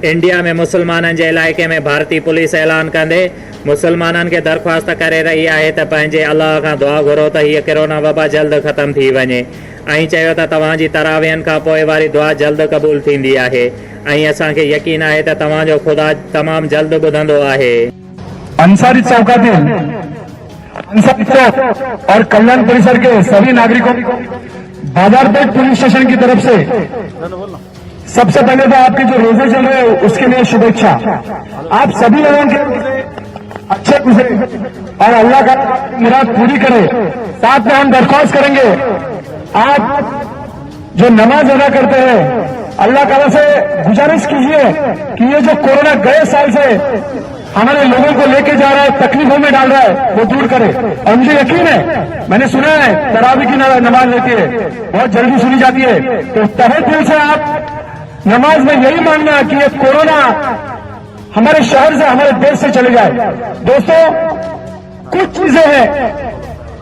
India में मुसलमाननि जे इलाइक़े में भारतीय पुलिस ऐलान कंदे मुसलमाननि खे दरख़्वास्त करे रही आहे त पंहिंजे अलाह खां दुआ घुरो त हीअ कोरोना वबा जल्द ख़तम थी वञे ऐं चयो त तव्हांजी तरावियनि खां पोइ वारी दुआ जल्द क़बूल थींदी आहे ऐं असांखे यकीन आहे त तव्हांजो ख़ुदा तमामु जल्द ॿुधंदो आहे। अंसारी चौकातील अंसारी चौक और कल्याण परिसर के सभी नागरिकों बाजारपेट पुलिस स्टेशन की तरफ से सबसे पहले तो आपके जो रोजे चल रहे हैं उसके लिए शुभेच्छा। आप सभी लोगों के अच्छे गुजरे और अल्लाह का मुराद पूरी करे। साथ में हम दरख्वास्त करेंगे, आप जो नमाज अदा करते हैं अल्लाह ताला से गुजारिश कीजिए कि ये जो कोरोना गए साल से हमारे लोगों को लेके जा रहा है, तकलीफों में डाल रहा है, वो दूर करे। और मुझे यकीन है, मैंने सुना है तरावी की नमाज रहती है, बहुत जल्दी सुनी जाती है, तो तहे दिल से आप नमाज में यही मानना कि ये कोरोना हमारे शहर से, हमारे देश से चले जाए। दोस्तों, कुछ चीजें हैं